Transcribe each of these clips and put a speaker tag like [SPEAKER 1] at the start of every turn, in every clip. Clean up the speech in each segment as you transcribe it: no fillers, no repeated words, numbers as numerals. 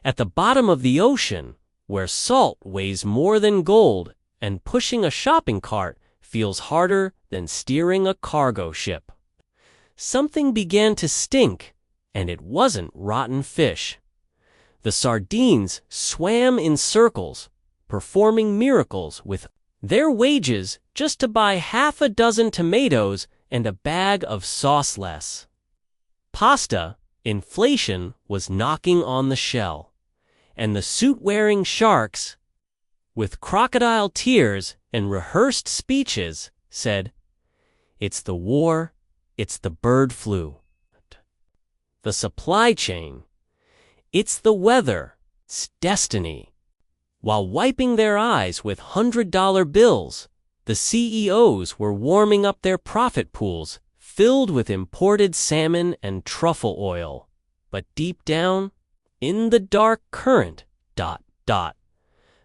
[SPEAKER 1] At the bottom of the ocean, where salt weighs more than gold and pushing a shopping cart feels harder than steering a cargo ship, something began to stink, and it wasn't rotten fish. The sardines swam in circles, performing miracles with their wages just to buy half a dozen tomatoes and a bag of sauce less. Pasta, inflation was knocking on the shell, and the suit-wearing sharks, with crocodile tears and rehearsed speeches, said, "It's the war, it's the bird flu. The supply chain, it's the weather, it's destiny." While wiping their eyes with $100 bills, the CEOs were warming up their profit pools filled with imported salmon and truffle oil. But deep down, in the dark current,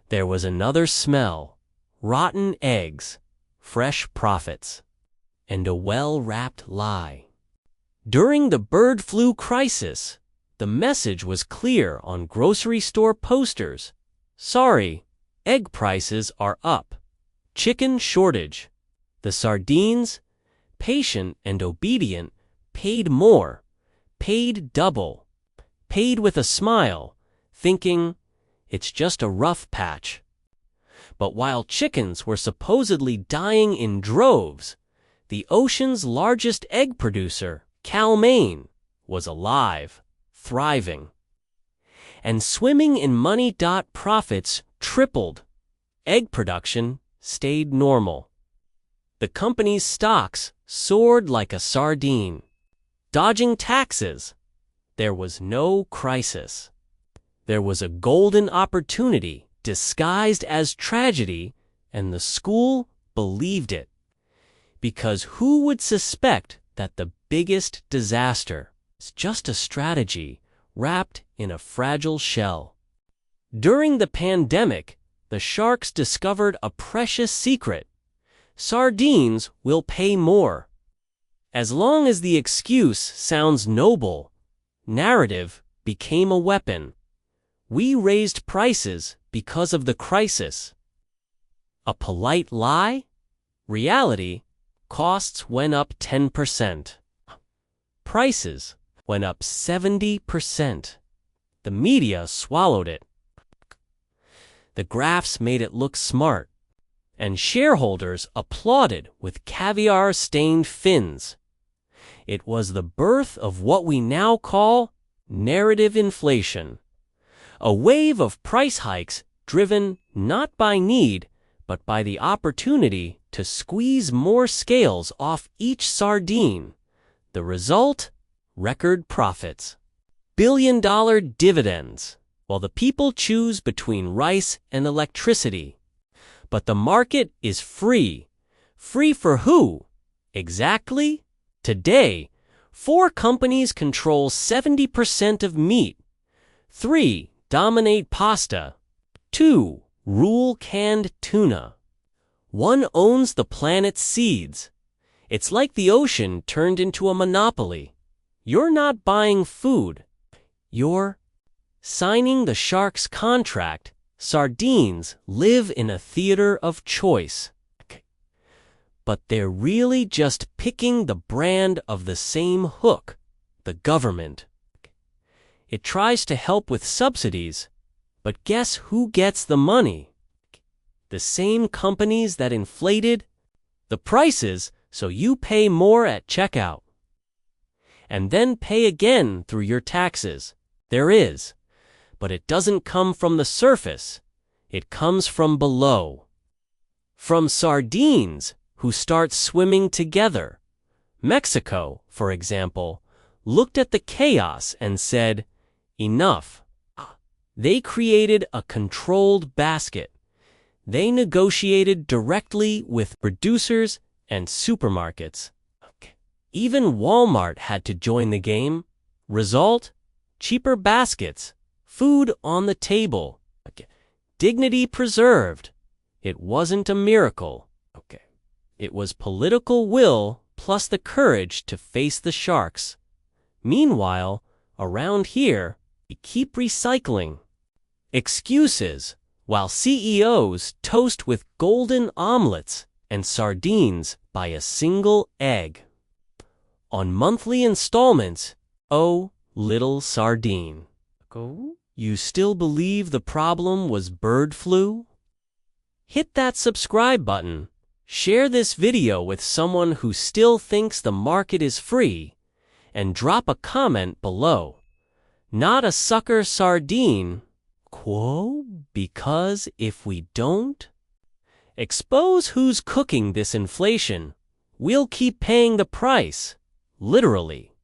[SPEAKER 1] there was another smell: rotten eggs, fresh profits, and a well-wrapped lie. During the bird flu crisis, the message was clear on grocery store posters. Sorry, egg prices are up. Chicken shortage. The sardines, patient and obedient, paid more, paid double, paid with a smile, thinking, it's just a rough patch. But while chickens were supposedly dying in droves, the ocean's largest egg producer, Cal Maine, was alive, thriving, and swimming in money. Profits tripled. Egg production stayed normal. The company's stocks soared like a sardine. Dodging taxes, there was no crisis. There was a golden opportunity disguised as tragedy, and the school believed it. Because who would suspect that the biggest disaster is just a strategy wrapped in a fragile shell? During the pandemic, the sharks discovered a precious secret: sardines will pay more. As long as the excuse sounds noble, narrative became a weapon. We raised prices because of the crisis. A polite lie? Reality: costs went up 10%. Prices went up 70%. The media swallowed it. The graphs made it look smart, and shareholders applauded with caviar-stained fins. It was the birth of what we now call narrative inflation, a wave of price hikes driven not by need, but by the opportunity to squeeze more scales off each sardine. The result? Record profits. Billion-dollar dividends, while the people choose between rice and electricity. But the market is free. Free for who? Exactly? Today, 4 companies control 70% of meat. 3 dominate pasta. 2 rule canned tuna. 1 owns the planet's seeds. It's like the ocean turned into a monopoly. You're not buying food. You're signing the shark's contract. Sardines live in a theater of choice. But they're really just picking the brand of the same hook, the government. It tries to help with subsidies, but guess who gets the money? The same companies that inflated the prices so you pay more at checkout. And then pay again through your taxes. There is. But it doesn't come from the surface. It comes from below. From sardines who start swimming together. Mexico, for example, looked at the chaos and said, enough. They created a controlled basket. They negotiated directly with producers and supermarkets. Even Walmart had to join the game. Result? Cheaper baskets. Food on the table. Dignity preserved. It wasn't a miracle. It was political will plus the courage to face the sharks. Meanwhile, around here, we keep recycling. Excuses, while CEOs toast with golden omelets and sardines by a single egg. On monthly installments, oh, little sardine. You still believe the problem was bird flu? Hit that subscribe button, share this video with someone who still thinks the market is free, and drop a comment below. Not a sucker sardine, quo, because if we don't expose who's cooking this inflation, we'll keep paying the price, literally.